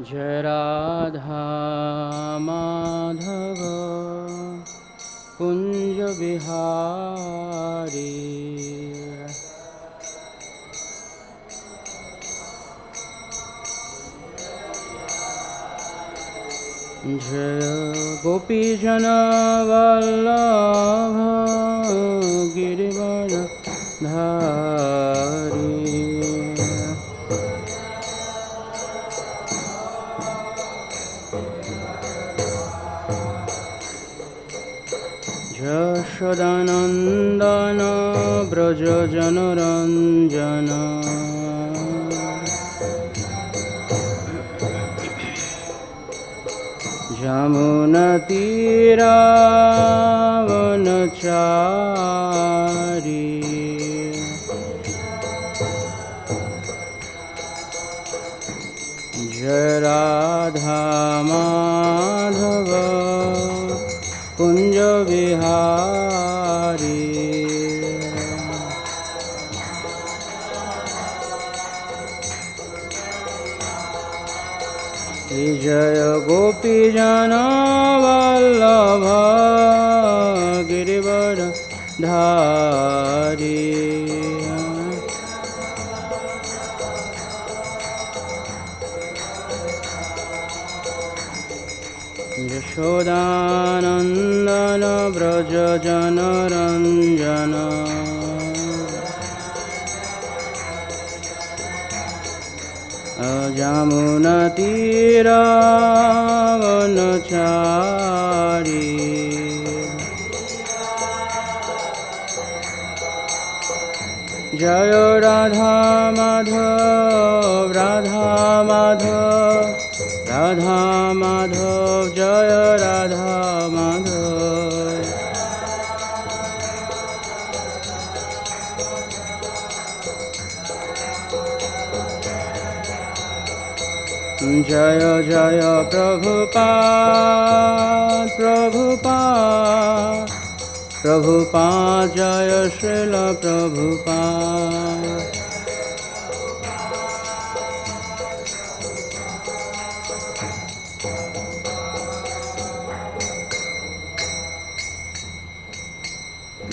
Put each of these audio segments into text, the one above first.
जय राधा माधव कुंज बिहारी जय गोपी जन वल्लभ गिरिवर धारी यशोदानंदन ब्रज जनरंजन यमुनतीरावनचारी जय राधा माधव कुंज बिहारी जय गोपी जन वल्लभ गिरिवर धारी यशोदानंदन ब्रज जनरंजन यमुनतीरावनचारी जय राधा माधव राधा माधव राधा माधव जय राधा माधव जय जय प्रभुपाद प्रभुपाद प्रभुपाद जय श्रील प्रभुपाद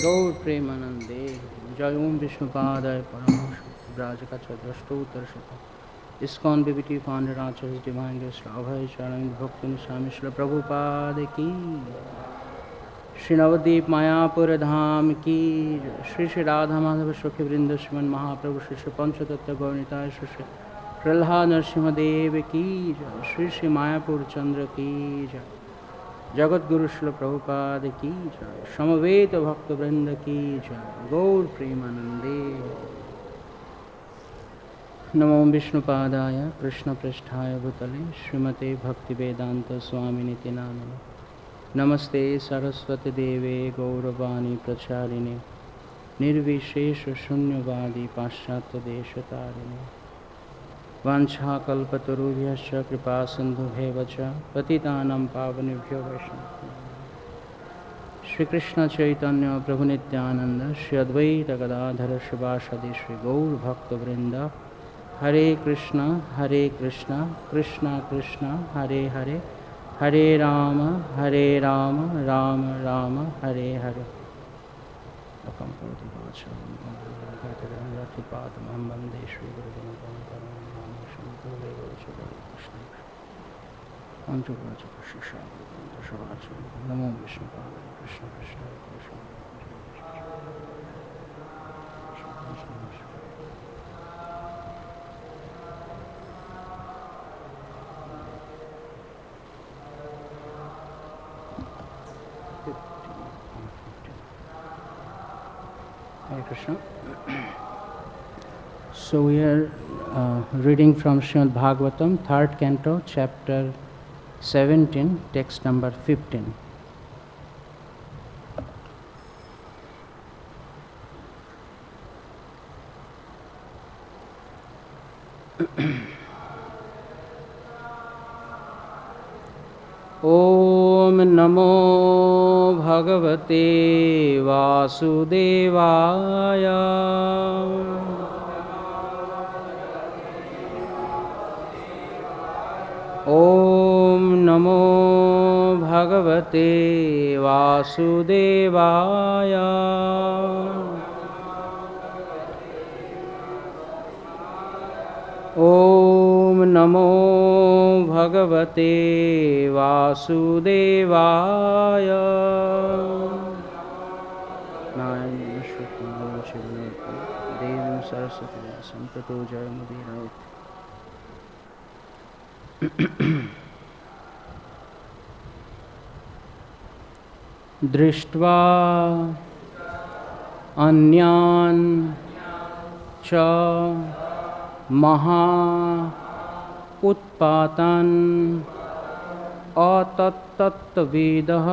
गौर प्रेमानंदे जय ओम विष्णुपादाय परमहंस ब्राजकाच दृष्टोत्तरशत इस्कॉन बीबीटी फाउंडर आचार्य डिवाइन अभय चरण भक्ति स्वामी श्री प्रभुपाद की श्री नवद्वीप मायापुर धाम की श्री श्री राधा माधव सखी वृंद श्रीमन महाप्रभु श्री श्री पंचतत्व गौरताय श्री श्री प्रहलाद नरसिंहदेव की श्री श्री मायापुर चंद्र की जगत गुरु श्री प्रभुपाद की समवेत भक्त वृंद की गौर प्रेमानंदे नमो विष्णुपादाय कृष्ण पृष्ठाय भूतले श्रीमते भक्तिवेदांत स्वामिनिति नामिने नमस्ते सरस्वती देवे गौरवाणी प्रचारिणे निर्विशेष शून्यवादी पाश्चात्य देशतारिणे वाञ्छाकल्पतरुभ्यश्च कृपा सिन्धुभ्येव च पतितानां पावनेभ्यो वैष्णवेभ्यो श्री कृष्ण चैतन्य प्रभु नित्यानंद श्री अद्वैत गदाधर शिवासादि श्री गौर भक्तवृंद हरे कृष्णा कृष्णा कृष्णा हरे हरे हरे राम राम राम हरे हरे वंदे श्री नमो Vishnupad Krishna Krishna Hare Krishna. So we are reading from Śrīmad-Bhāgavatam, 3rd canto, chapter 17, text number 15. Om Namo Bhagavate Vasudevaya ॐ नमो भगवते वासुदेवाय। ॐ नमो भगवते वासुदेवाय। नारायणं शुक्लं शिवं देवीं सरस्वतीं व्यासं ततो जयमुदीरयेत्। दृष्ट्वा अन्यान च महā उत्पातान atat-tattva-vidaḥ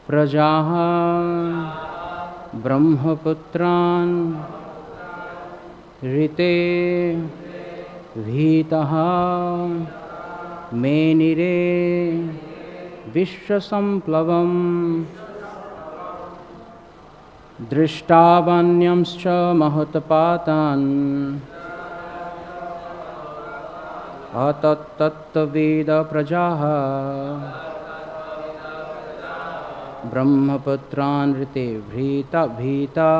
prajāḥ brahma-putrān rite bhītā menire viśva-samplavam dṛṣṭvānyāṁś mahotpātān atat-tattva-vidaḥ prajāḥ brahma-putrān rite bhītā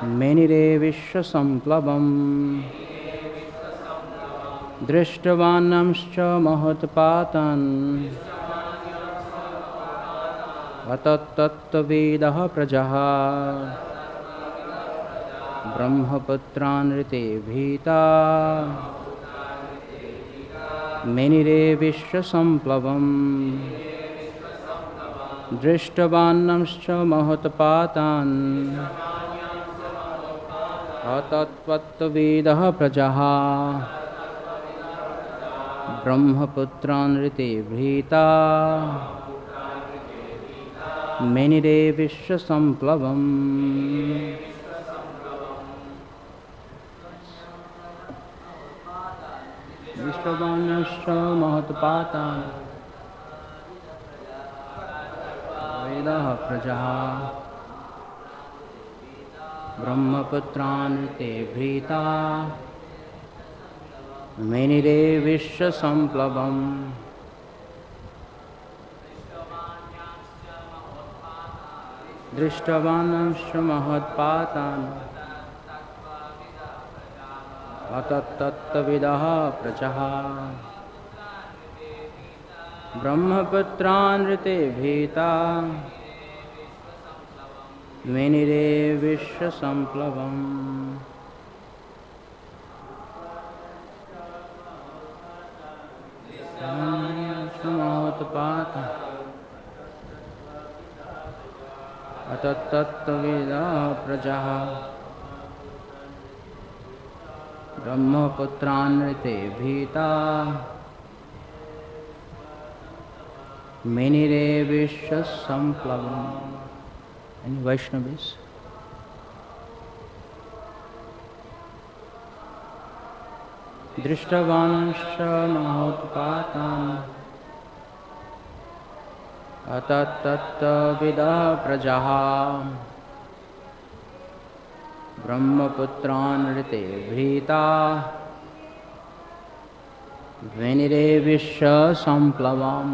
menire viśva-samplavam dṛṣṭvānyāṁś mahotpātān atat-tattva-vidaḥ prajāḥ brahma-putrān rite bhītā menire viśva-samplavam dṛṣṭvānyāṁś mahotpātān atat-tattva-vidaḥ prajāḥ brahma-putrān rite bhītā menire viśva-samplavam disturbances mahotpātān vidaḥ prajāḥ brahma-putrān rite bhītā menire viśva-samplavam dṛṣṭvānyāṁś mahotpātān atat-tattva-vidaḥ prajāḥ brahma-putrān rite bhītā menire viśva-samplavam mahotpātān atat-tattva-vidaḥ prajāḥ brahma-putrān rite bhītā menire viśva-samplavam. Any Vaishnavis? dṛṣṭvānyāṁś mahotpātān atat-tattva-vidaḥ prajāḥ brahma-putrān rite bhītā menire viśva-samplavam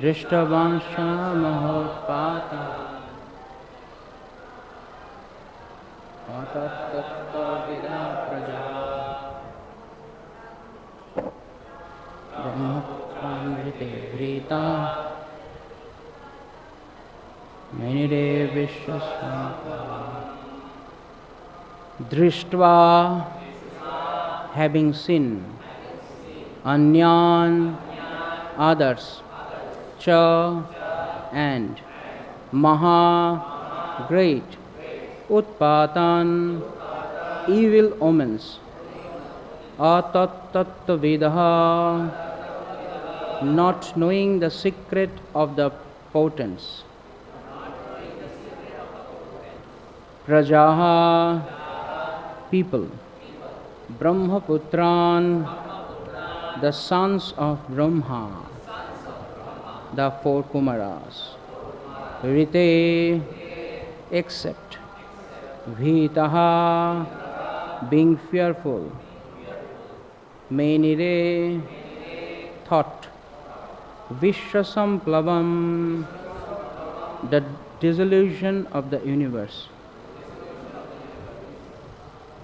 dṛṣṭvānyāṁś mahotpātān atat-tattva-vidaḥ prajāḥ brahma-putrān rite bhītā menire viśva-samplavam. Dṛṣṭvā, having seen, anyān, others, cha, and, mahā, great, utpātān, evil omens, atat-tattva-vidaḥ, not knowing the secret of the portents, prajāḥ, people, brahma-putrān, the sons of Brahmā, the four Kumāras, rite, except bhītāḥ, being fearful, menire, thought, viśva-samplavam, the dissolution of the universe.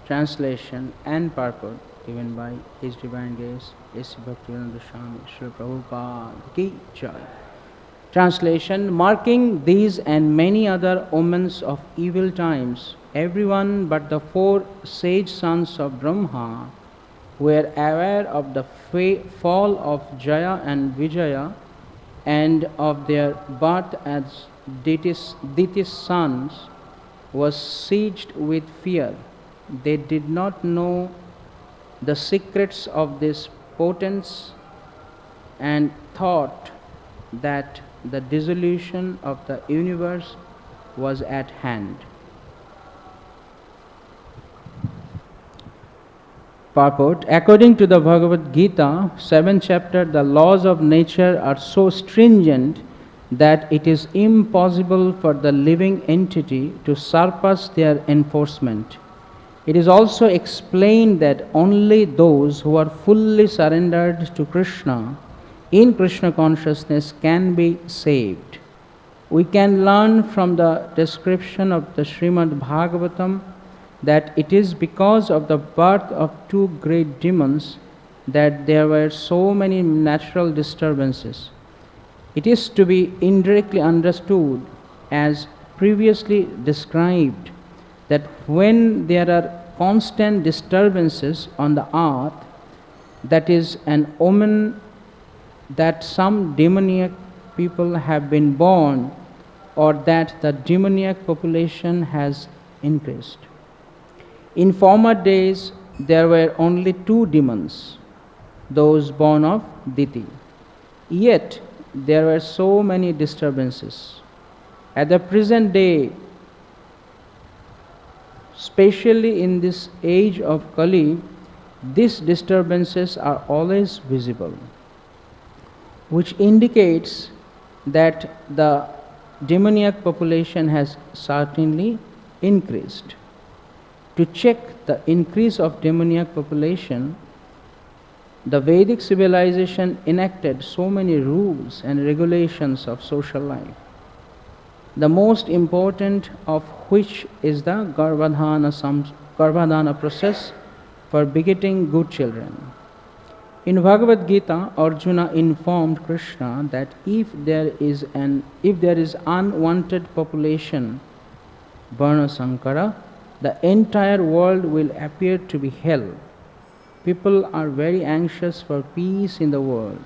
Translation and purport given by His Divine Grace, A.C. Bhaktivedanta Swami Srila Prabhupada Ki Jaya. Translation: marking these and many other omens of evil times, everyone but the four sage sons of Brahmā were aware of the fall of Jaya and Vijaya and of their birth as Diti's sons was seized with fear. They did not know the secrets of these portents and thought that the dissolution of the universe was at hand. Purport: according to the Bhagavad-gītā, 7th chapter, the laws of nature are so stringent that it is impossible for the living entity to surpass their enforcement. It is also explained that only those who are fully surrendered to Kṛṣṇa in Kṛṣṇa consciousness can be saved. We can learn from the description of the Śrīmad-Bhāgavatam that it is because of the birth of two great demons that there were so many natural disturbances. It is to be indirectly understood as previously described that when there are constant disturbances on the earth, that is an omen that some demoniac people have been born or that the demoniac population has increased. In former days, there were only two demons, those born of Diti. Yet, there were so many disturbances. At the present day, especially in this age of Kali, these disturbances are always visible, which indicates that the demoniac population has certainly increased. To check the increase of demoniac population, the Vedic civilization enacted so many rules and regulations of social life, the most important of which is the garbhadhana process for begetting good children. In Bhagavad-gītā, Arjuna informed Kṛṣṇa that if there is unwanted population, Varna Sankara, the entire world will appear to be hell. People are very anxious for peace in the world,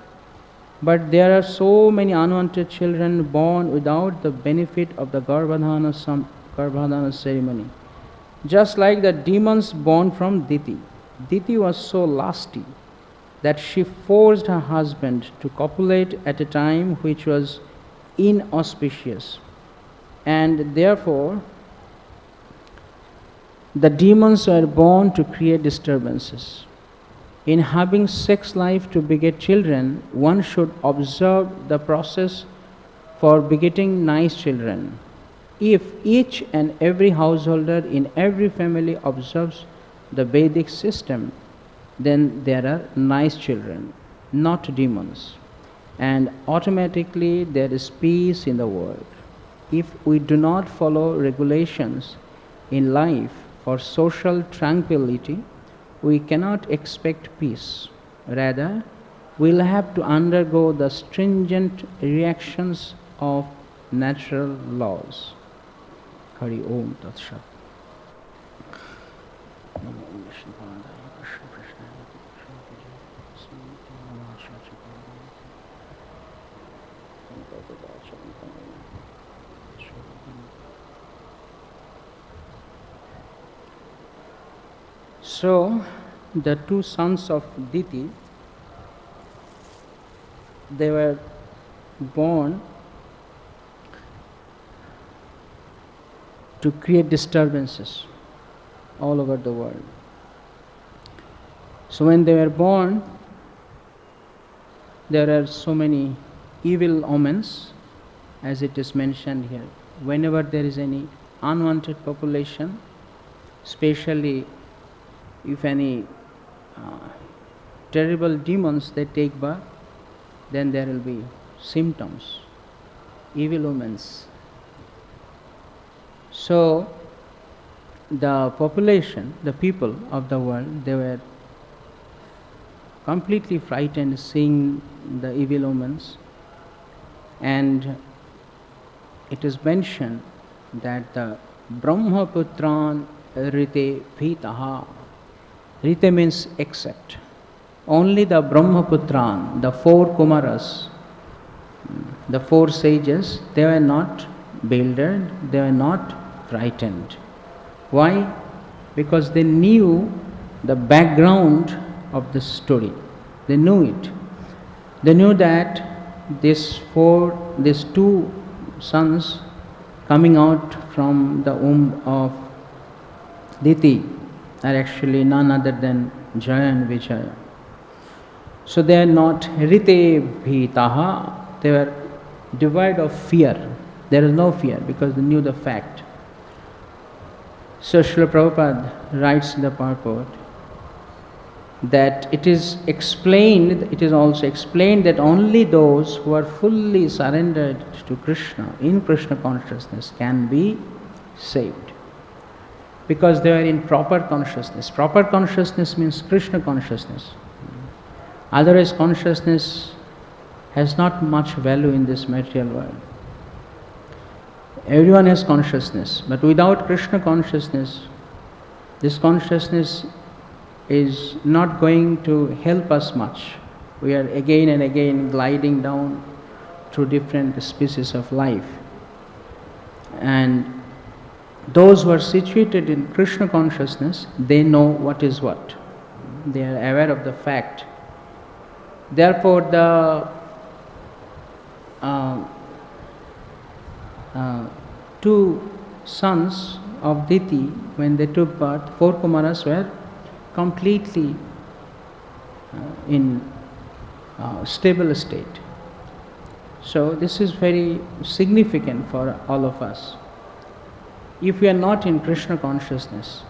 but there are so many unwanted children born without the benefit of the garbhadhana ceremony. Just like the demons born from Diti. Diti was so lusty that she forced her husband to copulate at a time which was inauspicious, and therefore the demons were born to create disturbances. In having sex life to beget children, one should observe the process for begetting nice children. If each and every householder in every family observes the Vedic system, then there are nice children, not demons, and automatically there is peace in the world. If we do not follow regulations in life for social tranquility, we cannot expect peace. Rather, we'll have to undergo the stringent reactions of natural laws. Hari Om Tat Sat. So, the two sons of Diti, they were born to create disturbances all over the world. So when they were born, there are so many evil omens, as it is mentioned here. Whenever there is any unwanted population, especially if any terrible demons they take birth, then there will be symptoms, evil omens. So the population, the people of the world, they were completely frightened seeing the evil omens, and it is mentioned that the brahma-putrān rite bhītā. Rite means except. Only the brahma-putrān, the four Kumāras, the four sages, they were not bewildered, they were not frightened. Why? Because they knew the background of the story. They knew it. They knew that these two sons coming out from the womb of Diti are actually none other than Jaya and Vijaya. So they are not rite bhītāḥ, they were devoid of fear. There is no fear because they knew the fact. So Srila Prabhupada writes in the Purport that it is also explained that only those who are fully surrendered to Kṛṣṇa, in Kṛṣṇa consciousness, can be saved. Because they are in proper consciousness. Proper consciousness means Kṛṣṇa consciousness. Otherwise, consciousness has not much value in this material world. Everyone has consciousness, but without Kṛṣṇa consciousness, this consciousness is not going to help us much. We are again and again gliding down through different species of life. And those who are situated in Kṛṣṇa consciousness, they know what is what. They are aware of the fact. Therefore, the two sons of Diti, when they took birth, four Kumāras were completely in stable state. So this is very significant for all of us. If we are not in Kṛṣṇa consciousness,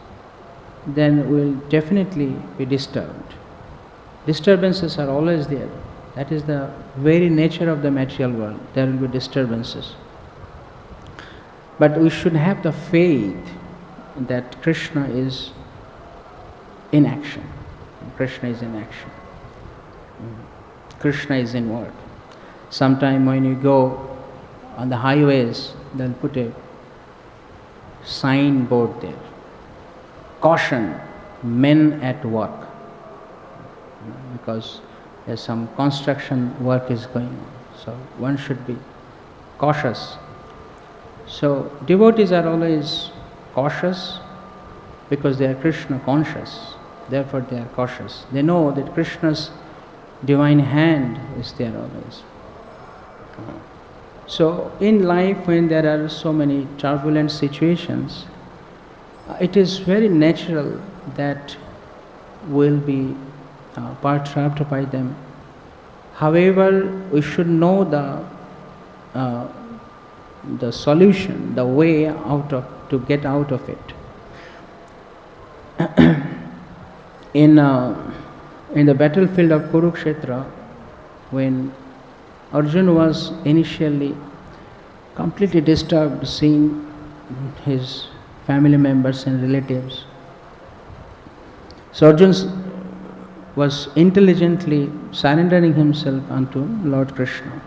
then we will definitely be disturbed. Disturbances are always there. That is the very nature of the material world. There will be disturbances. But we should have the faith that Kṛṣṇa is in action. Kṛṣṇa is in action. Kṛṣṇa is in work. Sometime when you go on the highways, they'll put a signboard there. Caution, men at work. Because there's some construction work is going on. So one should be cautious. So devotees are always cautious because they are Kṛṣṇa conscious. Therefore they are cautious. They know that Kṛṣṇa's divine hand is there always. So in life, when there are so many turbulent situations, it is very natural that we'll be perturbed by them. However, we should know the solution, the way to get out of it. In the battlefield of Kurukshetra, when Arjuna was initially completely disturbed seeing his family members and relatives, so Arjuna was intelligently surrendering himself unto Lord Kṛṣṇa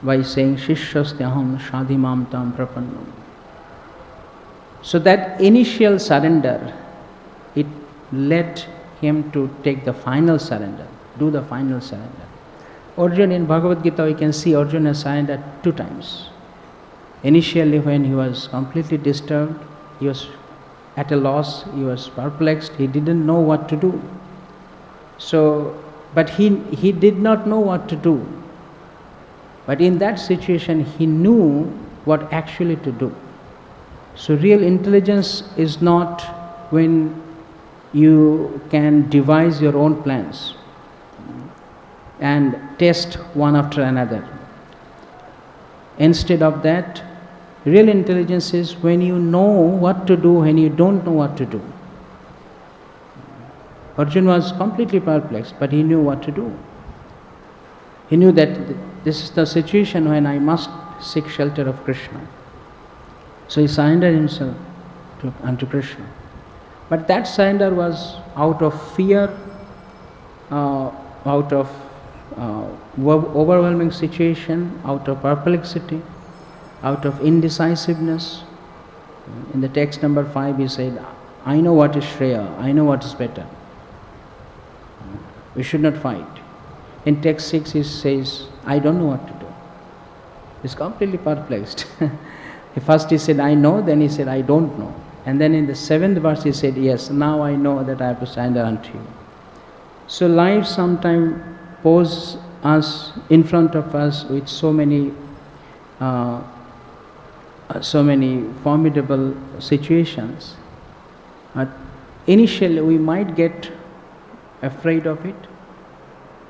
by saying Shishyasthaham Shadhimam Tam Prapannam. So that initial surrender, it led him to take the final surrender, do the final surrender. Arjuna, in Bhagavad-gītā we can see Arjuna surrendered 2 times. Initially when he was completely disturbed, he was at a loss, he was perplexed, he didn't know what to do. So, but he did not know what to do. But in that situation he knew what actually to do. So real intelligence is not when you can devise your own plans and test one after another. Instead of that, Real intelligence is when you know what to do and you don't know what to do. Arjuna was completely perplexed, but he knew what to do. He knew that this is the situation when I must seek shelter of Kṛṣṇa. So he surrendered himself unto Kṛṣṇa. But that surrender was out of fear, out of overwhelming situation, out of perplexity, out of indecisiveness. In the text number 5 he said, I know what is Shreya, I know what is better. We should not fight. In text 6 he says, I don't know what to do. He's completely perplexed. First he said, I know, then he said, I don't know. And then in the 7th verse he said, yes, now I know that I have to surrender unto you. So life sometimes poses us in front of us with so many formidable situations. Initially we might get afraid of it,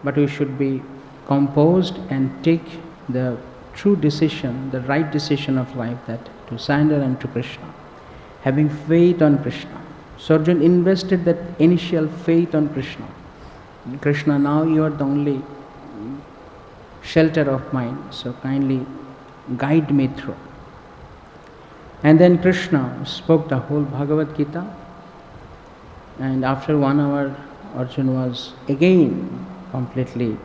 but we should be composed and take the true decision, the right decision of life, that to surrender unto Kṛṣṇa, having faith on Kṛṣṇa. So Arjuna invested that initial faith on Kṛṣṇa. Kṛṣṇa, now you are the only shelter of mine, so kindly guide me through. And then Kṛṣṇa spoke the whole Bhagavad-gītā, and after 1 hour Arjuna was again completely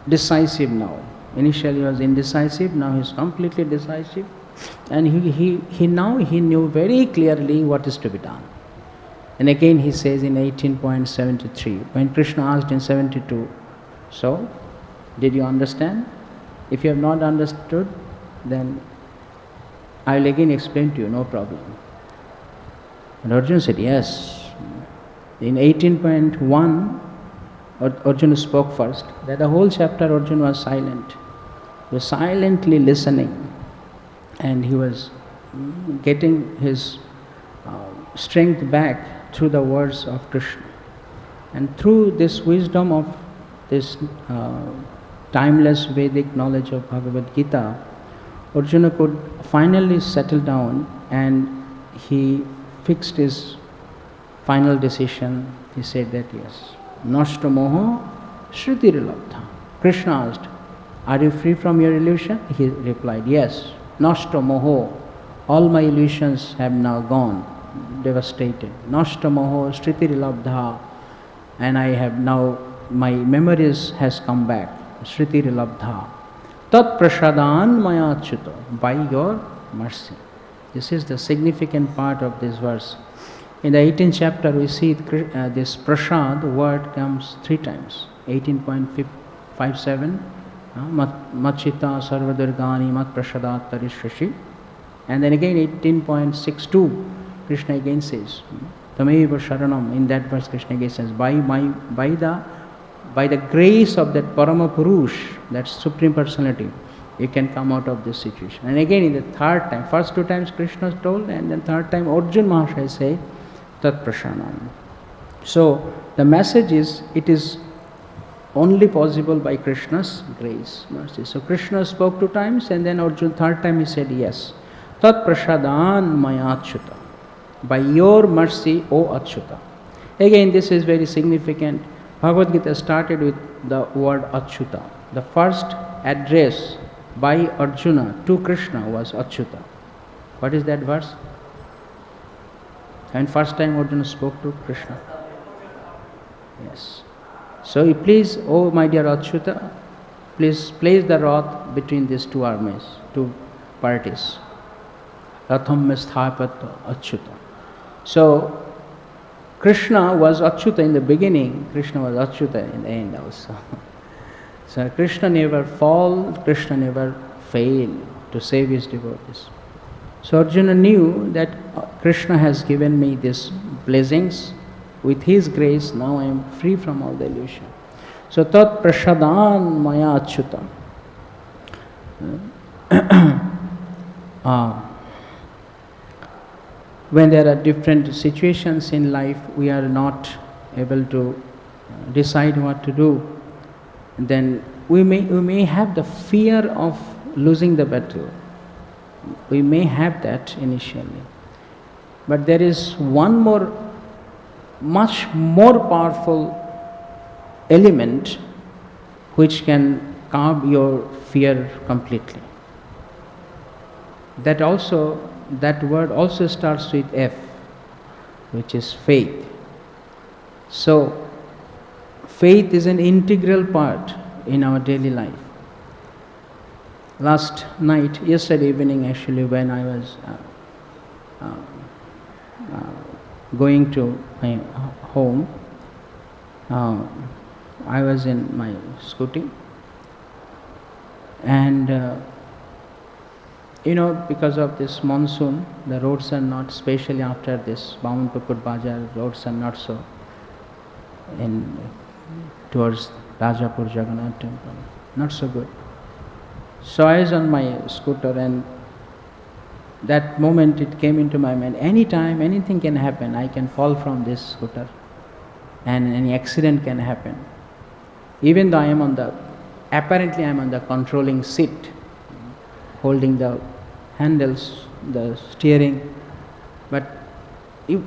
decisive now. Initially he was indecisive, now he is completely decisive, and he knew very clearly what is to be done. And again he says in 18.73, when Kṛṣṇa asked in 72, so did you understand? If you have not understood, then I will again explain to you, no problem. And Arjuna said, yes. In 18.1, Arjuna spoke first. That the whole chapter Arjuna was silent. He was silently listening, and he was getting his strength back through the words of Kṛṣṇa. And through this wisdom of this timeless Vedic knowledge of Bhagavad-gītā, Arjuna could finally settle down, and he fixed his final decision. He said that yes, nashta moho shrutirlabdha. Kṛṣṇa asked, are you free from your illusion? He replied, yes, nashta moho, all my illusions have now gone, devastated. Nashta moho shrutirlabdha, and I have now, my memories has come back. Shrutirlabdha. Tat-prashādān maya achyuta, by your mercy. This is the significant part of this verse. In the 18th chapter we see this prasad word comes 3 times. 18.57, machita sarvadurgani mat prasadat tarishashi. And then again 18.62, Kṛṣṇa again says, tameva sharanam. In that verse Kṛṣṇa again says, by the grace of that Parama-Purush, that Supreme Personality, you can come out of this situation. And again in the 3rd time, first 2 times Kṛṣṇa told, and then 3rd time Arjuna Mahārshi say, tat prashanam. So the message is, it is only possible by Kṛṣṇa's grace, mercy. So Kṛṣṇa spoke 2 times, and then Arjuna 3rd time he said yes. Tat prashādān maya achyuta, by your mercy, O Achyuta. Again this is very significant. Bhagavad-gītā started with the word Achyuta. The first address by Arjuna to Kṛṣṇa was Achyuta. What is that verse? And first time Arjuna spoke to Kṛṣṇa. Yes. So please, oh my dear Achyuta, please place the Rath between these 2 armies, 2 parties. Ratham mesthāpat Achyuta. So Kṛṣṇa was Achyuta in the beginning, Kṛṣṇa was Achyuta in the end also. So Kṛṣṇa never fall, Kṛṣṇa never fail to save his devotees. So Arjuna knew that Kṛṣṇa has given me these blessings. With his grace, now I am free from all the illusion. So tat prashādān maya achyuta. When there are different situations in life, we are not able to decide what to do, then we may have the fear of losing the battle. We may have that initially. But there is one more, much more powerful element which can calm your fear completely. That word also starts with F, which is faith. So, faith is an integral part in our daily life. Yesterday evening actually, when I was going to my home, I was in my scooty, and because of this monsoon, the roads are not, especially after this Purport Bazaar, roads are not so towards Rajapur Jagannath temple, not so good. So I was on my scooter, and that moment it came into my mind, anytime anything can happen, I can fall from this scooter and any accident can happen. Even though apparently I am on the controlling seat, holding the handles, the steering, but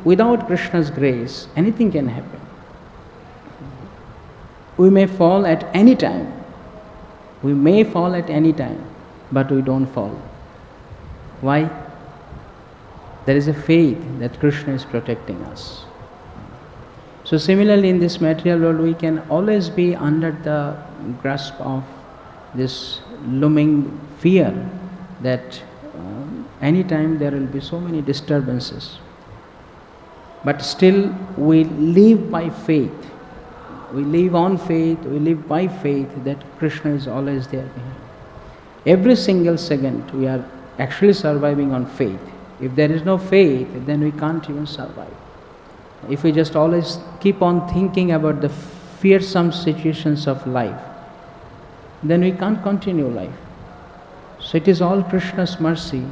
without Krishna's grace, anything can happen. We may fall at any time. But we don't fall. Why? There is a faith that Kṛṣṇa is protecting us. So similarly, in this material world, we can always be under the grasp of this looming fear that anytime there will be so many disturbances. But still we live by faith. We live on faith, we live by faith that Kṛṣṇa is always there behind. Every single second we are actually surviving on faith. If there is no faith, then we can't even survive. If we just always keep on thinking about the fearsome situations of life, then we can't continue life. So it is all Kṛṣṇa's mercy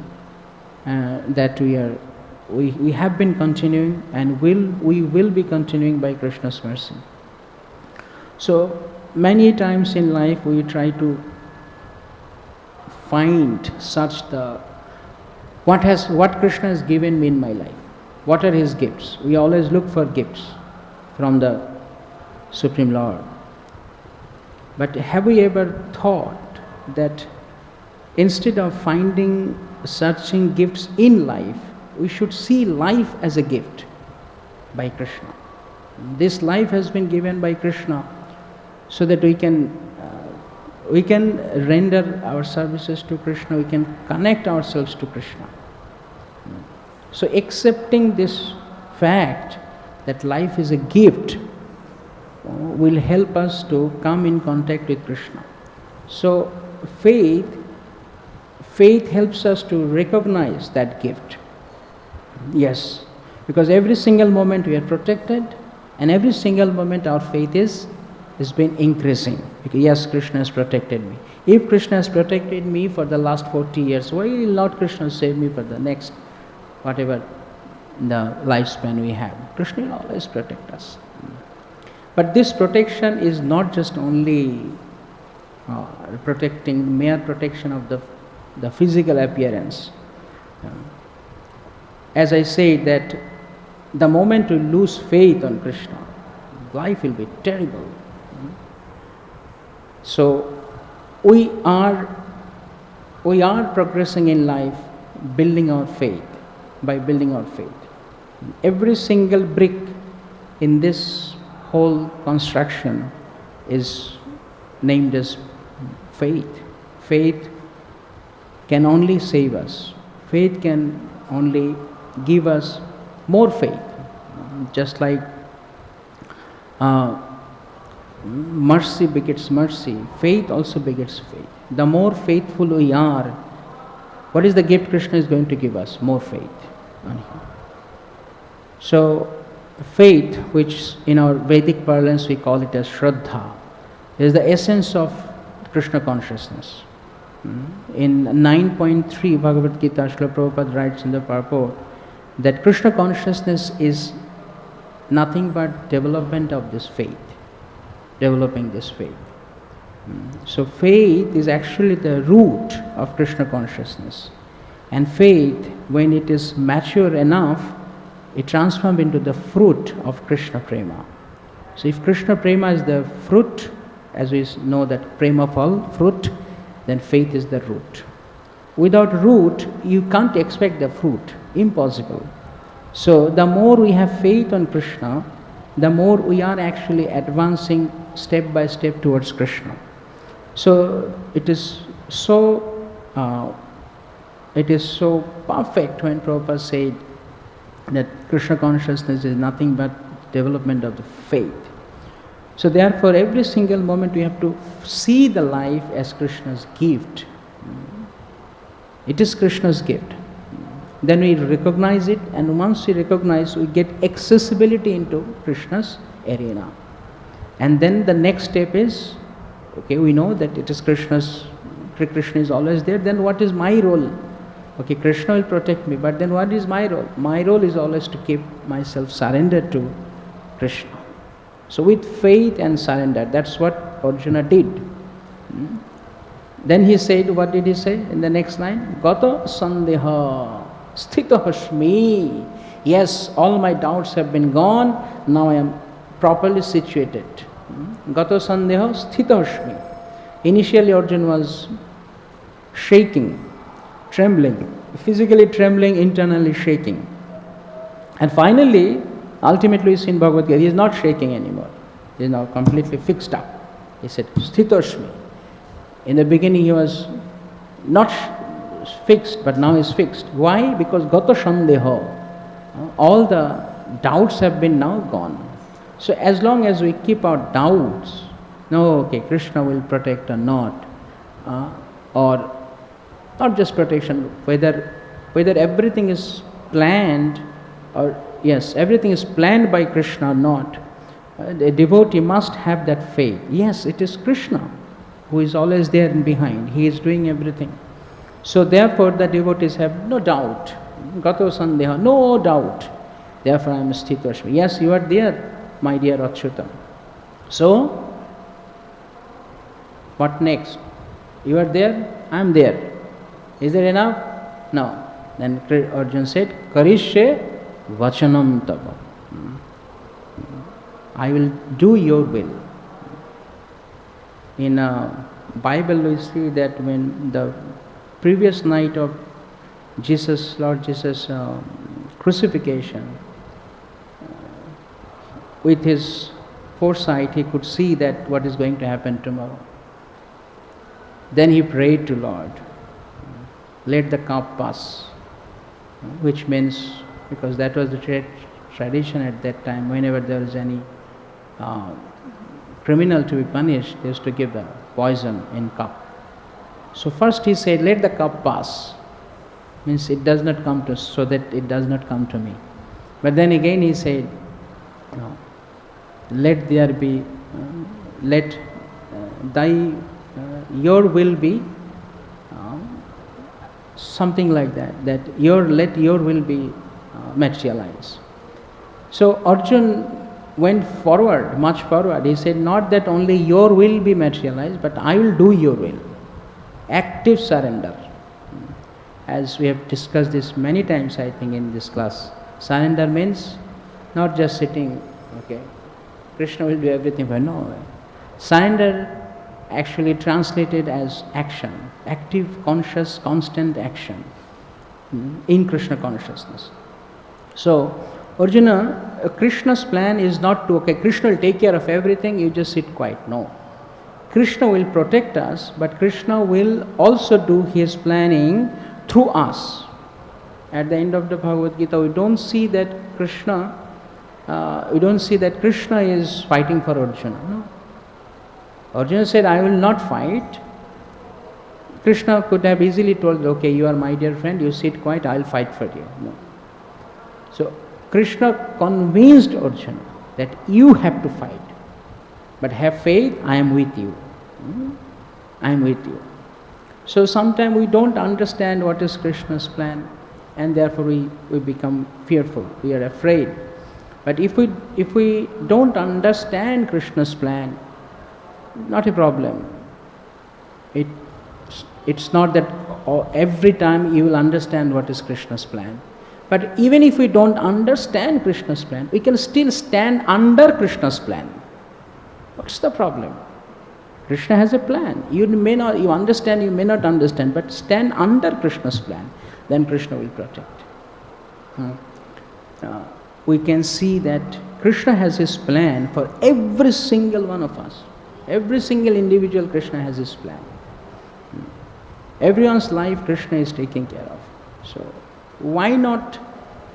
that we have been continuing, and we will be continuing by Kṛṣṇa's mercy. So many times in life we try to find what Kṛṣṇa has given me in my life. What are his gifts? We always look for gifts from the Supreme Lord. But have we ever thought that instead of searching gifts in life, we should see life as a gift by Kṛṣṇa? This life has been given by Kṛṣṇa so that we can render our services to Kṛṣṇa, we can connect ourselves to Kṛṣṇa. So accepting this fact that life is a gift will help us to come in contact with Kṛṣṇa. So faith helps us to recognize that gift. Yes, because every single moment we are protected, and every single moment our faith has been increasing. Because yes, Kṛṣṇa has protected me. If Kṛṣṇa has protected me for the last 40 years, why will not Kṛṣṇa save me for the next, whatever the lifespan we have? Kṛṣṇa will always protect us. But this protection is not just only mere protection of the physical appearance. As I said, that the moment we lose faith on Kṛṣṇa, life will be terrible. So we are progressing in life by building our faith. Every single brick in this whole construction is named as faith. Faith can only save us. Faith can only give us more faith. Just like mercy begets mercy, faith also begets faith. The more faithful we are, what is the gift Kṛṣṇa is going to give us? More faith. So faith, which in our Vedic parlance we call it as Shraddha, is the essence of Kṛṣṇa consciousness. In 9.3 Bhagavad-gītā, Srila Prabhupada writes in the Purport that Kṛṣṇa consciousness is nothing but development of this faith, developing this faith. So faith is actually the root of Kṛṣṇa consciousness. And faith, when it is mature enough, it transforms into the fruit of Krishna Prema. So if Krishna Prema is the fruit, as we know that Prema Phal, fruit, then faith is the root. Without root, you can't expect the fruit. Impossible. So the more we have faith on Krishna, the more we are actually advancing step by step towards Krishna. So it is so perfect when Prabhupada said that Krishna consciousness is nothing but development of the faith. So therefore, every single moment we have to see the life as Krishna's gift. It is Krishna's gift. Then we recognize it, and once we recognize, we get accessibility into Krishna's arena. And then the next step is, okay, we know that it is Krishna is always there, then what is my role? Okay, Krishna will protect me, but then what is my role? My role is always to keep myself surrendered to Krishna. So with faith and surrender, that's what Arjuna did. Then he said, what did he say in the next line? Gata sandeha sthitahasmi. Yes, all my doubts have been gone, now I am properly situated. Gata sandeha sthitahasmi. Initially Arjuna was shaking, trembling, physically trembling, internally shaking. And finally, ultimately we see in Bhagavad-gītā, he is not shaking anymore. He is now completely fixed up. He said, Sthitoshmi. In the beginning he was not fixed, but now he is fixed. Why? Because Gata Shandeha. All the doubts have been now gone. So as long as we keep our doubts, no, okay, Krishna will protect or not, or not just protection, whether everything is planned or yes, everything is planned by Krishna or not, a devotee must have that faith. Yes, it is Krishna who is always there and behind. He is doing everything. So therefore the devotees have no doubt. Gato sandeha, no doubt. Therefore I am Sthitashmi. Yes, you are there, my dear Achyutam. So, what next? You are there, I am there. Is there enough? No. Then Arjuna said, Karishye vachanam tava. I will do your will. In Bible we see that when the previous night of Lord Jesus' crucifixion, with his foresight he could see that what is going to happen tomorrow. Then he prayed to Lord, let the cup pass, which means, because that was the tradition at that time, whenever there was any criminal to be punished, they used to give the poison in cup. So first he said, let the cup pass, means it does not come to, so that it does not come to me. But then again he said, no, let there be, let your will be, something like that, let your will be materialized. So Arjuna went forward, much forward. He said, not that only your will be materialized, but I will do your will. Active surrender. As we have discussed this many times, I think, in this class. Surrender means not just sitting, okay, Krishna will do everything, but no. Surrender actually translated as action, active, conscious, constant action in Krishna consciousness. So, Arjuna, Krishna's plan is not to, okay, Krishna will take care of everything, you just sit quiet. No. Krishna will protect us, but Krishna will also do his planning through us. At the end of the Bhagavad-gītā, we don't see that Krishna is fighting for Arjuna. No. Arjuna said, I will not fight. Krishna could have easily told, okay, you are my dear friend, you sit quiet, I will fight for you. No. So, Krishna convinced Arjuna that you have to fight. But have faith, I am with you. I am with you. So sometimes we don't understand what is Krishna's plan, and therefore we become fearful, we are afraid. But if we don't understand Krishna's plan, not a problem. It's not that every time you will understand what is Krishna's plan. But even if we don't understand Krishna's plan, we can still stand under Krishna's plan. What's the problem? Krishna has a plan. You understand, you may not understand, but stand under Krishna's plan. Then Krishna will protect. We can see that Krishna has his plan for every single one of us. Every single individual, Krishna has his plan. Everyone's life, Krishna is taking care of. So, why not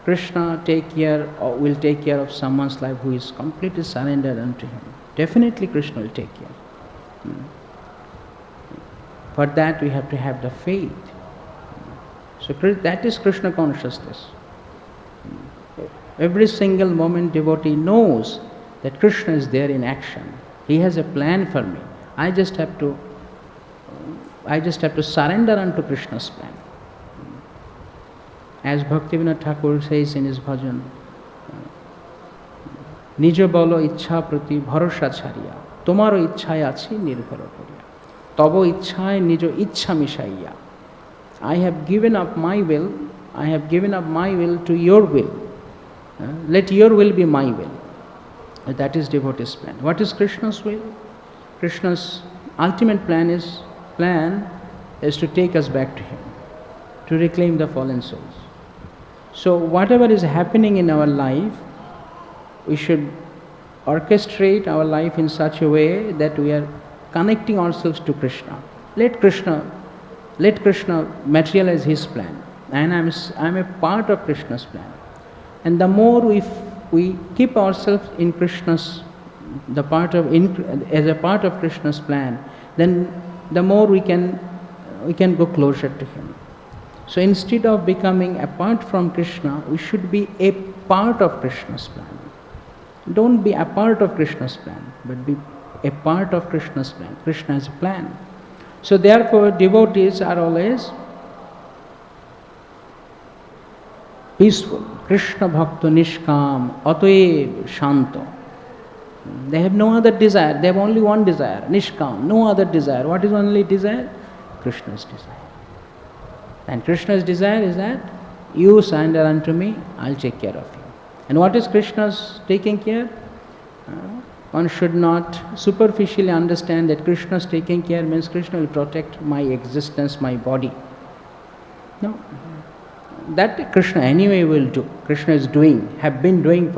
Krishna will take care of someone's life who is completely surrendered unto him? Definitely Krishna will take care. For that we have to have the faith. So that is Krishna consciousness. Every single moment devotee knows that Krishna is there in action. He has a plan for me. I just have to surrender unto Krishna's plan. As Bhaktivinoda Thakur says in his bhajan, Nijo bolo ichha prati bharosha chhariya, tomaro ichhaye achi nirbhar koriya, tabo ichhaye nijo ichha mishaiya. I have given up my will to your will. Let your will be my will. That is devotee's plan. What is Krishna's will? Krishna's ultimate plan is to take us back to him, to reclaim the fallen souls. So whatever is happening in our life, we should orchestrate our life in such a way that we are connecting ourselves to Krishna. Let Krishna materialize his plan, and I'm a part of Krishna's plan. And the more we keep ourselves in Krishna's as a part of Krishna's plan, then the more we can go closer to him. So instead of becoming apart from Krishna, we should be a part of Krishna's plan. Don't be a part of Krishna's plan, but be a part of Krishna's plan. Krishna has a plan. So therefore, devotees are always peaceful. Krishna bhakta nishkam atoev shanto. They have no other desire. They have only one desire, nishkam, no other desire. What is only desire? Krishna's desire. And Krishna's desire is that you surrender unto me, I'll take care of you. And what is Krishna's taking care? One should not superficially understand that Krishna's taking care means Krishna will protect my existence, my body. No. That Krishna anyway will do. Krishna is doing, have been doing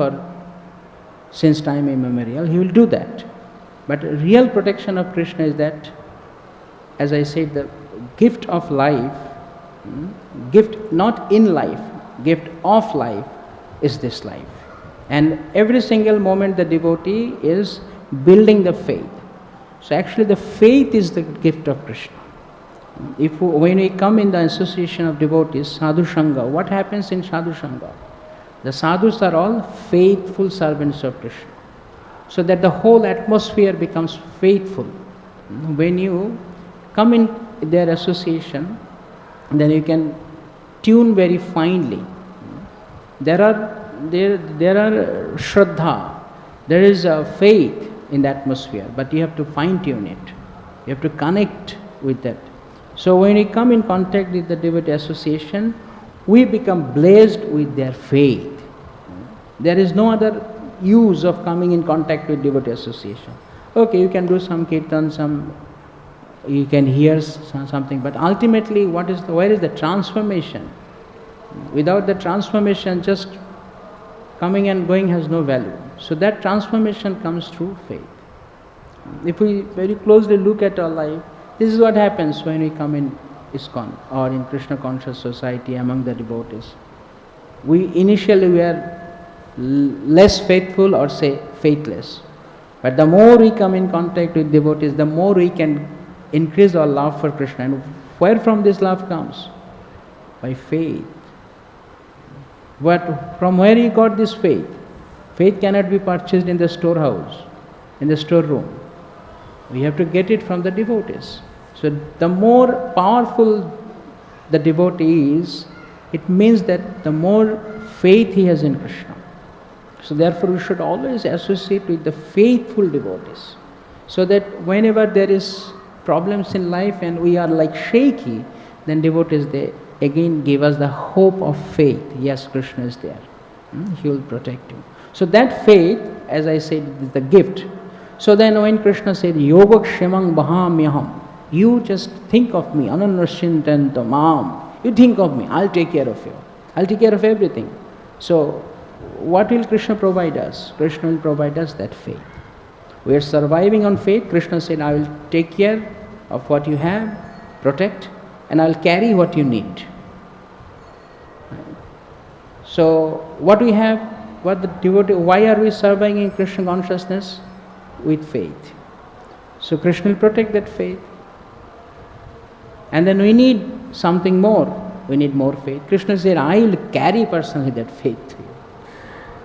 since time immemorial. He will do that. But real protection of Krishna is that, as I said, the gift of life, gift not in life, gift of life is this life. And every single moment the devotee is building the faith. So actually the faith is the gift of Krishna. When we come in the association of devotees, sadhu sangha, what happens in sadhu sangha? The sadhus are all faithful servants of Krishna. So that the whole atmosphere becomes faithful. When you come in their association, then you can tune very finely. There are shraddha, there is a faith in the atmosphere, but you have to fine tune it. You have to connect with that. So when we come in contact with the devotee association, we become blessed with their faith. There is no other use of coming in contact with devotee association. Okay, you can do some kirtan, you can hear something, but ultimately where is the transformation? Without the transformation, just coming and going has no value. So that transformation comes through faith. If we very closely look at our life, this is what happens when we come in ISKCON or in Krishna conscious society among the devotees. Initially we are less faithful or say faithless. But the more we come in contact with devotees, the more we can increase our love for Krishna. And where from this love comes? By faith. But from where you got this faith? Faith cannot be purchased in the storehouse, in the storeroom. We have to get it from the devotees. So the more powerful the devotee is, it means that the more faith he has in Krishna. So therefore we should always associate with the faithful devotees. So that whenever there is problems in life and we are like shaky, then devotees, they again give us the hope of faith. Yes, Krishna is there. He will protect you. So that faith, as I said, is the gift. So then when Krishna said, Yogakshemang Bahamyaham, you just think of me, Ananashintantamam, you think of me, I'll take care of you. I'll take care of everything. So what will Krishna provide us? Krishna will provide us that faith. We are surviving on faith. Krishna said, I will take care of what you have, protect, and I will carry what you need. So what we have, what the devotee, why are we surviving in Krishna consciousness? With faith. So Krishna will protect that faith. And then we need something more. We need more faith. Krishna said, I will carry personally that faith to you.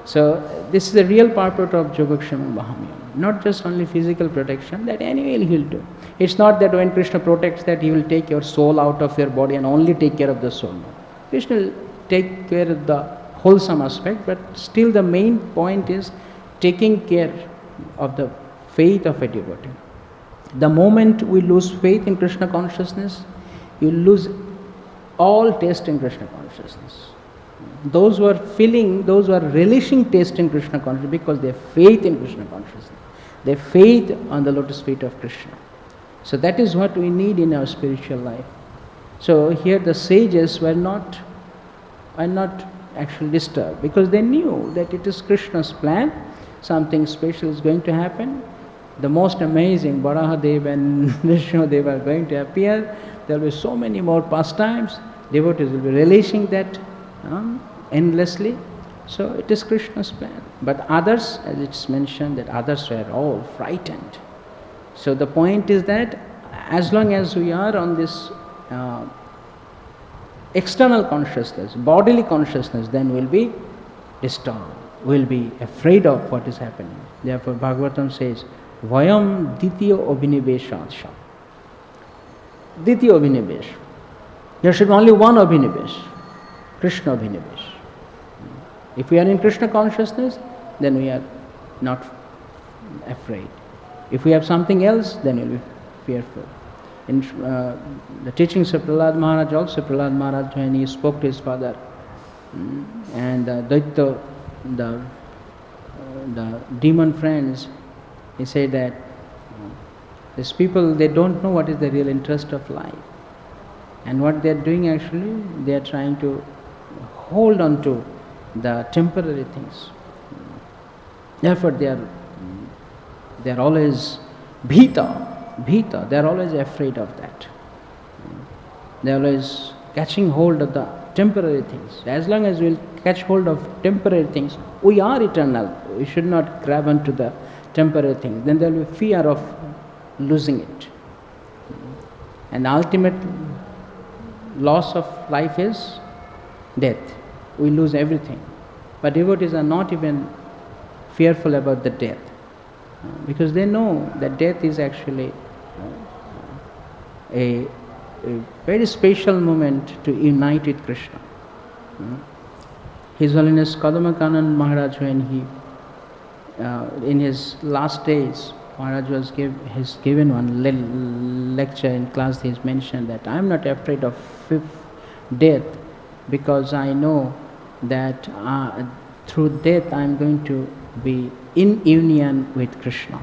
So this is the real purport of Yogakshemam Bahamyam. Not just only physical protection, that anyway he will do. It's not that when Krishna protects that he will take your soul out of your body and only take care of the soul. No. Krishna will take care of the wholesome aspect, but still the main point is taking care of the faith of a devotee. The moment we lose faith in Krishna consciousness, you lose all taste in Krishna consciousness. Those who are feeling, those who are relishing taste in Krishna consciousness, because they have faith in Krishna consciousness, they have faith on the lotus feet of Krishna. So that is what we need in our spiritual life. So here the sages were not actually disturbed, because they knew that it is Krishna's plan, something special is going to happen. The most amazing Varahadev and Nrsimhadev are going to appear. There will be so many more pastimes. Devotees will be relishing that endlessly. So it is Krishna's plan. But others, as it's mentioned, that others were all frightened. So the point is that as long as we are on this external consciousness, bodily consciousness, then we'll be disturbed. We'll be afraid of what is happening. Therefore Bhagavatam says, Vayam Ditiyo Abhiniveshatsha. Ditiyo Abhinivesh. There should be only one Abhinivesh, Krishna Abhinivesh. If we are in Krishna consciousness, then we are not afraid. If we have something else, then we'll be fearful. In the teachings of Prahlad Maharaj also, Prahlad Maharaj, when he spoke to his father, and Daitya, the demon friends, he said that these people, they don't know what is the real interest of life. And what they are doing actually, they are trying to hold on to the temporary things. Therefore they are always bhītā, they are always afraid of that. They are always catching hold of the temporary things. As long as we will catch hold of temporary things, we are eternal. We should not grab onto the temporary things. Then there will be fear of losing it. And the ultimate loss of life is death. We lose everything. But devotees are not even fearful about the death, because they know that death is actually a very special moment to unite with Krishna. His Holiness Kadamakanand Maharaj, when he in his last days, Maharaj has given one lecture in class. He has mentioned that I am not afraid of death, because I know that through death I am going to be in union with Krishna.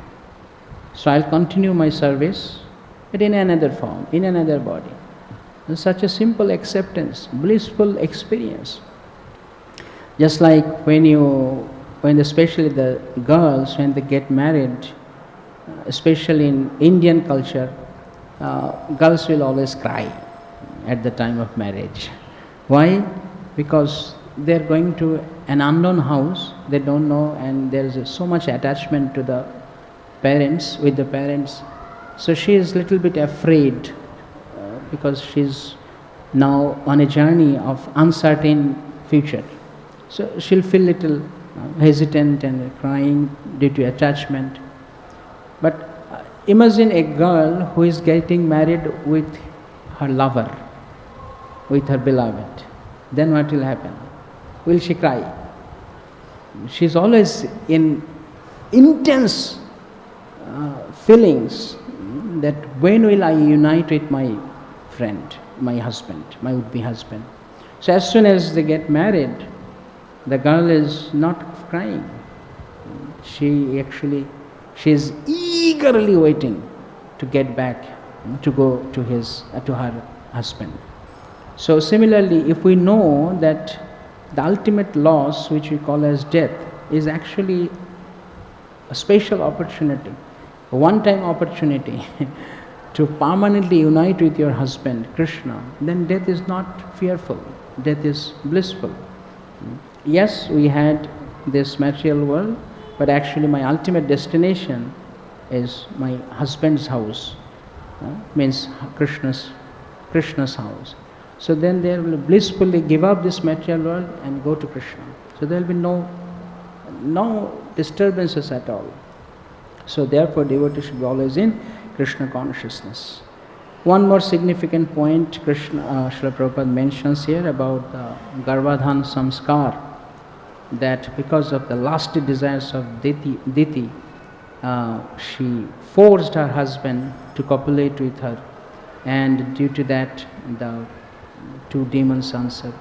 So I will continue my service, but in another form, in another body. It's such a simple acceptance, blissful experience. Just like especially the girls, when they get married, especially in Indian culture, girls will always cry at the time of marriage. Why? Because they are going to an unknown house, they don't know, and there is so much attachment to the parents, with the parents. So she is little bit afraid, because she is now on a journey of uncertain future. So she'll feel little hesitant and crying due to attachment. But imagine a girl who is getting married with her lover, with her beloved. Then what will happen? Will she cry? She's always in intense feelings that when will I unite with my friend? my husband, my would-be husband. So as soon as they get married, the girl is not crying. She is eagerly waiting to get back, to go to her husband. So similarly, if we know that the ultimate loss, which we call as death, is actually a special opportunity, a one-time opportunity to permanently unite with your husband, Kṛṣṇa, then death is not fearful, death is blissful. Yes, we had this material world, but actually my ultimate destination is my husband's house, means Kṛṣṇa's house. So then they will blissfully give up this material world and go to Kṛṣṇa. So there will be no disturbances at all. So therefore devotee should be always in Kṛṣṇa consciousness. One more significant point Srila Prabhupada mentions here about the Garbhadhan samskar, that because of the lusty desires of Diti, she forced her husband to copulate with her, and due to that the two demon sons have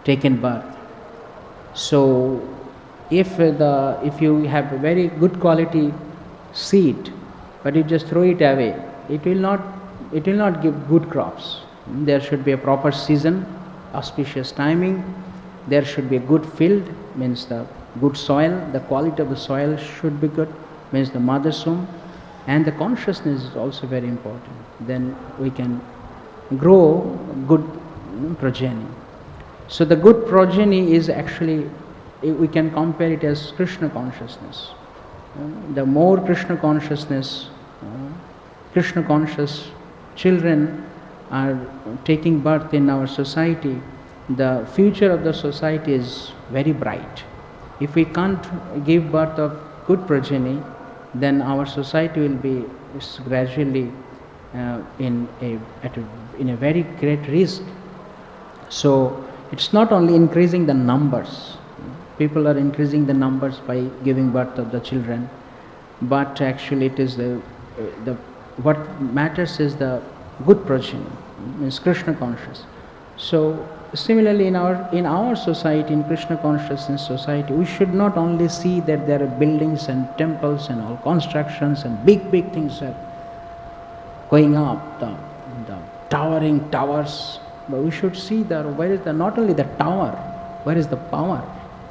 taken birth. So if you have a very good quality seed, but you just throw it away, it will not give good crops. There should be a proper season, auspicious timing. There should be a good field, means the good soil. The quality of the soil should be good, means the mother's womb. And the consciousness is also very important. Then we can grow good progeny. So the good progeny is actually, we can compare it as Kṛṣṇa consciousness. The more Kṛṣṇa consciousness, Kṛṣṇa conscious children are taking birth in our society, the future of the society is very bright. If we can't give birth of good progeny, then our society will be gradually in a very great risk. So it's not only increasing the numbers. People are increasing the numbers by giving birth of the children, but actually it is what matters is the good progeny, means Kṛṣṇa conscious. So similarly in our society, in Kṛṣṇa consciousness society, we should not only see that there are buildings and temples and all constructions and big things are going up, the towering towers, but we should see that where is not only the tower, where is the power?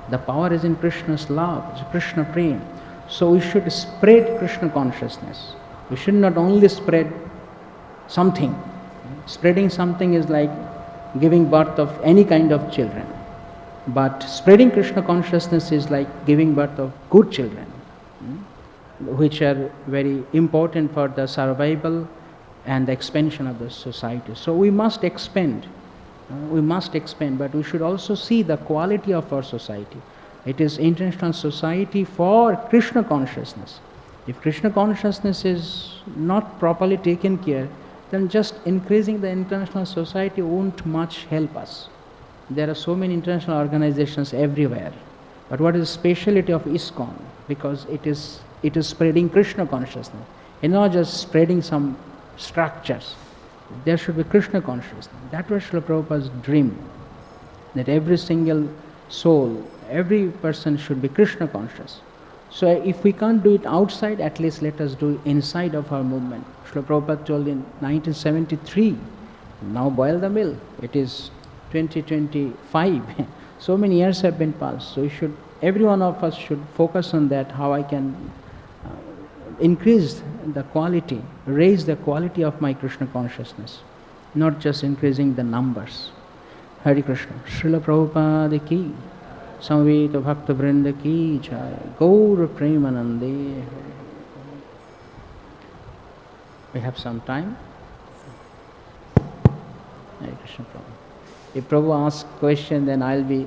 The power is in Kṛṣṇa's love, it's Kṛṣṇa prema. So we should spread Kṛṣṇa consciousness. We should not only spread something. Spreading something is like giving birth of any kind of children. But spreading Kṛṣṇa consciousness is like giving birth of good children, which are very important for the survival and the expansion of the society. So we must expand, but we should also see the quality of our society. It is international society for Kṛṣṇa consciousness. If Kṛṣṇa consciousness is not properly taken care, then just increasing the international society won't much help us. There are so many international organizations everywhere. But what is the speciality of ISKCON? Because it is spreading Kṛṣṇa consciousness. It's not just spreading some structures. There should be Kṛṣṇa consciousness. That was Srila Prabhupada's dream, that every single soul, every person should be Kṛṣṇa conscious. So if we can't do it outside, at least let us do it inside of our movement. Srila Prabhupada told in 1973, now boil the milk. It is 2025. So many years have been passed. So every one of us should focus on that, how I can increase the quality, raise the quality of my Kṛṣṇa consciousness, not just increasing the numbers. Hare Krishna. Srila Prabhupada ki, Samveta Bhakta Vrinda ki Jaya, Gaura Premanande. We have some time. Hare Krishna Prabhu. If Prabhu asks question, then I'll be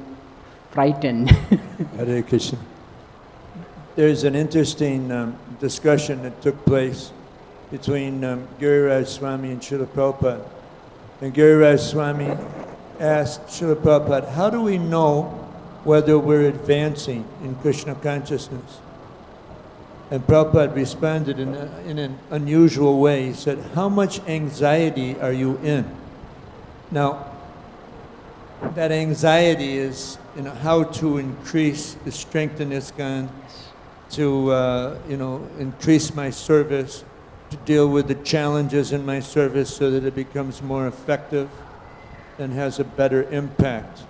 frightened. Hare Krishna. There's an interesting discussion that took place between Giriraj Swami and Srila Prabhupada. And Giriraj Swami asked Srila Prabhupada, how do we know whether we're advancing in Kṛṣṇa consciousness? And Prabhupada responded in an unusual way. He said, how much anxiety are you in? Now, that anxiety is, how to increase the strength in ISKCON, to, increase my service, to deal with the challenges in my service so that it becomes more effective and has a better impact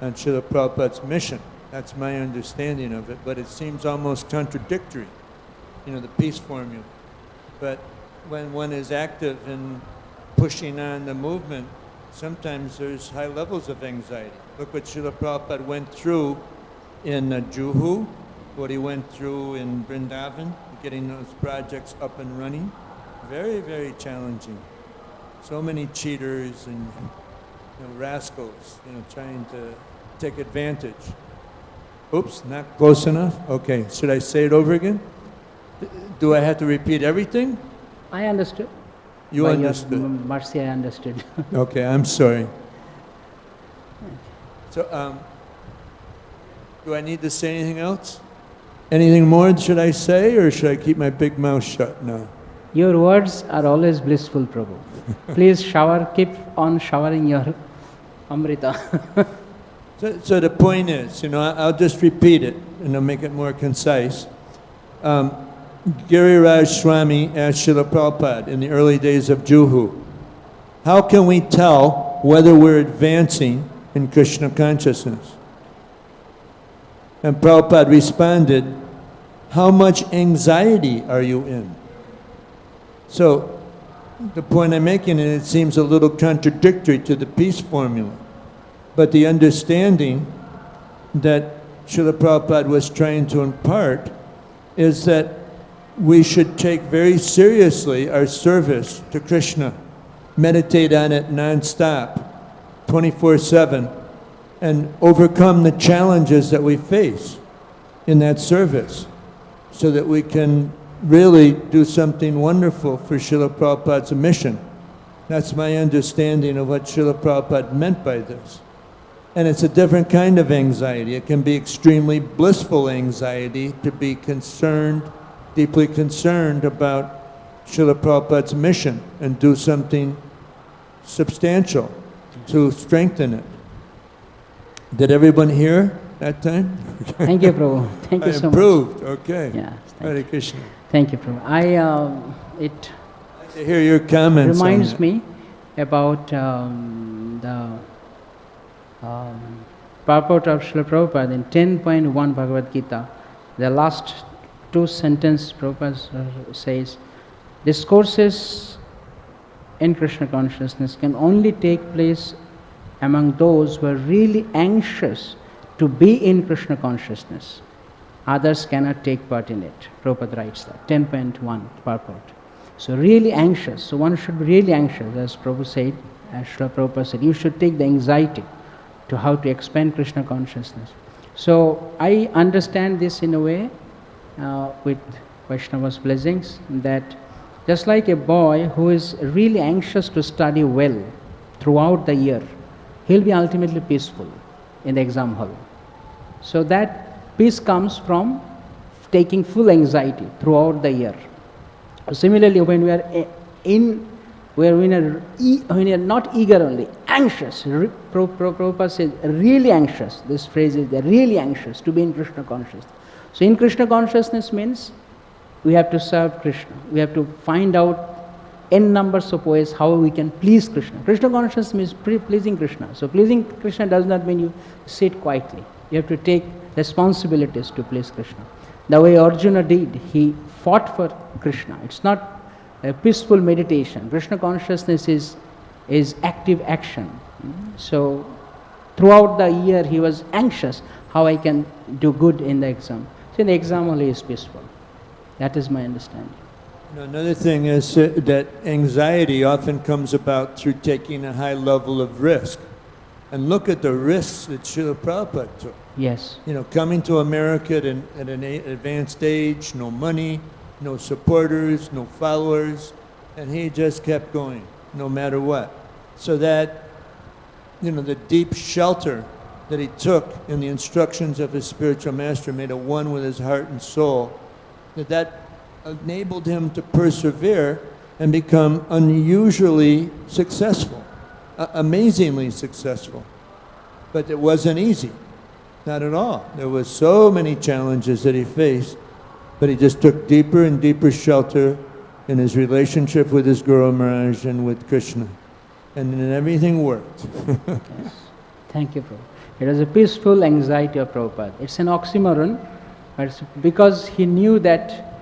on Srila Prabhupada's mission. That's my understanding of it, but it seems almost contradictory, the peace formula. But when one is active in pushing on the movement, sometimes there's high levels of anxiety. Look what Srila Prabhupada went through in Juhu, what he went through in Vrindavan, getting those projects up and running. Very, very challenging. So many cheaters and rascals, trying to take advantage. Oops, not close enough? Okay, should I say it over again? Do I have to repeat everything? I understood. You By understood. Your mercy, I understood. Okay, I'm sorry. So, do I need to say anything else? Anything more should I say, or should I keep my big mouth shut now? Your words are always blissful, Prabhu. Please keep on showering your Amrita. So the point is, I'll just repeat it and I'll make it more concise. Giriraj Swami asked Srila Prabhupada in the early days of Juhu, how can we tell whether we're advancing in Kṛṣṇa consciousness? And Prabhupada responded, how much anxiety are you in? So the point I'm making, and it seems a little contradictory to the peace formula, but the understanding that Srila Prabhupada was trying to impart is that we should take very seriously our service to Kṛṣṇa, meditate on it non-stop, 24/7, and overcome the challenges that we face in that service so that we can really do something wonderful for Srila Prabhupada's mission. That's my understanding of what Srila Prabhupada meant by this. And it's a different kind of anxiety. It can be extremely blissful anxiety to be concerned, deeply concerned about Srila Prabhupada's mission and do something substantial to strengthen it. Did everyone hear that time? Thank you, Prabhu. Thank you so much. I improved, okay. Yeah, Hare Krishna. Thank you, Prabhu. I'd like to hear your comments. Reminds me about the purport of Srila Prabhupada in 10.1 Bhagavad-gītā. The last two sentences Prabhupada says, discourses in Kṛṣṇa consciousness can only take place among those who are really anxious to be in Kṛṣṇa consciousness. Others cannot take part in it. Prabhupada writes that, 10.1 purport. So really anxious, so one should be really anxious, as Prabhupada said, as Srila Prabhupada said, you should take the anxiety to how to expand Kṛṣṇa consciousness. So I understand this in a way with Vaishnava's blessings, that just like a boy who is really anxious to study well throughout the year, he'll be ultimately peaceful in the exam hall. So that peace comes from taking full anxiety throughout the year. Similarly, when we are not eager only, anxious, Prabhupada says really anxious, this phrase is they're really anxious to be in Kṛṣṇa consciousness. So in Kṛṣṇa consciousness means we have to serve Kṛṣṇa. We have to find out n numbers of ways how we can please Kṛṣṇa. Kṛṣṇa consciousness means pleasing Kṛṣṇa. So pleasing Kṛṣṇa does not mean you sit quietly. You have to take responsibilities to please Kṛṣṇa. The way Arjuna did, he fought for Kṛṣṇa. It's not a peaceful meditation. Kṛṣṇa consciousness is active action. So throughout the year he was anxious how I can do good in the exam. So in the exam only is peaceful. That is my understanding. Another thing is that anxiety often comes about through taking a high level of risk. And look at the risks that Srila Prabhupada took. Yes. Coming to America at an advanced age, no money, no supporters, no followers, and he just kept going, no matter what. So that, the deep shelter that he took in the instructions of his spiritual master made it one with his heart and soul, that enabled him to persevere and become unusually successful. amazingly successful. But it wasn't easy, not at all. There were so many challenges that he faced, but he just took deeper and deeper shelter in his relationship with his Guru Maharaj and with Kṛṣṇa. And then everything worked. Yes. Thank you, Prabhupada. It was a peaceful anxiety of Prabhupada. It's an oxymoron, but it's because he knew that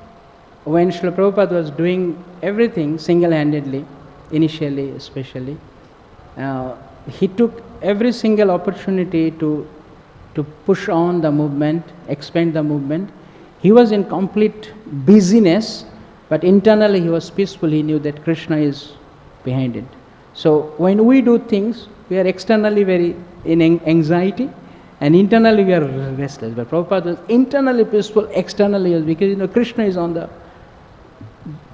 when Srila Prabhupada was doing everything single-handedly, initially especially, he took every single opportunity to push on the movement, expand the movement. He was in complete busyness, but internally he was peaceful. He knew that Kṛṣṇa is behind it. So when we do things, we are externally very in anxiety, and internally we are restless. But Prabhupada was internally peaceful, externally was, because Kṛṣṇa is on the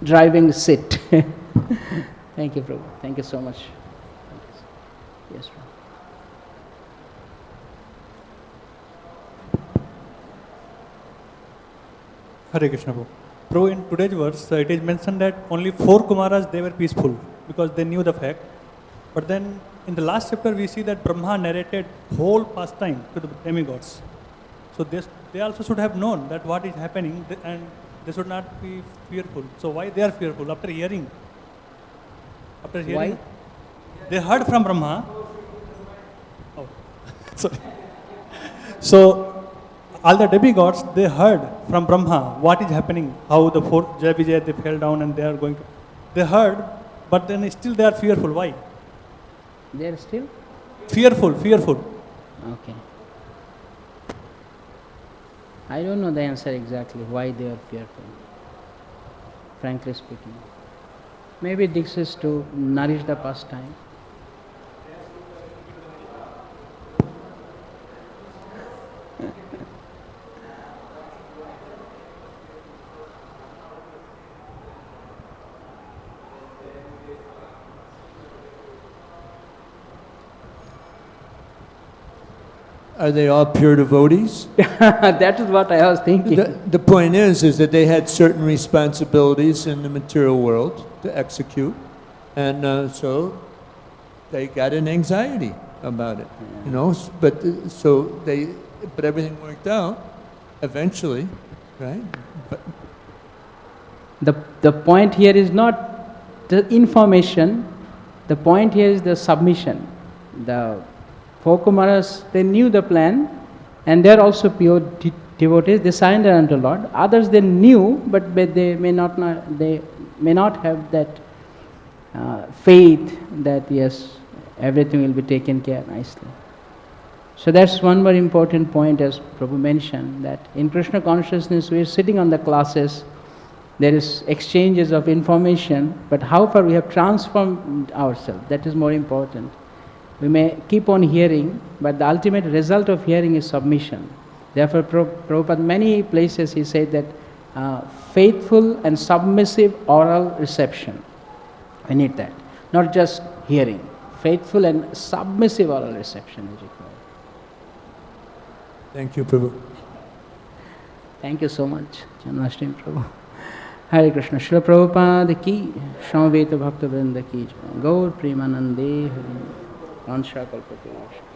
driving seat. Thank you, Prabhu. Thank you so much. Yes, Prabhu. Hare Krishna, Prabhu. Prabhu, in today's verse, it is mentioned that only 4 Kumāras, they were peaceful because they knew the fact. But then in the last chapter, we see that Brahmā narrated whole pastime to the demigods. So they also should have known that what is happening, and they should not be fearful. So why they are fearful? After hearing? Why? They heard from Brahmā. Oh, sorry. So all the demigods, they heard from Brahmā what is happening, how the 4 Jaya Vijaya, they fell down and they are going to... They heard, but then still they are fearful. Why? They are still? Fearful. Okay. I don't know the answer exactly why they are fearful, frankly speaking. Maybe this is to nourish the pastime. Are they all pure devotees? That is what I was thinking. The point is that they had certain responsibilities in the material world to execute, and so they got an anxiety about it, But but everything worked out eventually, right? But the point here is not the information. The point here is the submission. The 4 Kumāras, they knew the plan, and they are also pure devotees. They surrendered unto Lord. Others they knew, but they may not have that faith that yes, everything will be taken care nicely. So that's one more important point, as Prabhu mentioned, that in Kṛṣṇa consciousness we are sitting on the classes. There is exchanges of information, but how far we have transformed ourselves, that is more important. We may keep on hearing, but the ultimate result of hearing is submission. Therefore, Prabhupada, many places he said that faithful and submissive oral reception. We need that. Not just hearing. Faithful and submissive oral reception is required. Thank you, Prabhu. Thank you so much, Janmashtami Prabhu. Hare Krishna. Śrīla Prabhupada ki, Samaveta Bhakta Vrinda ki, Gaur Premanande Hari. Ansha Kalpataru.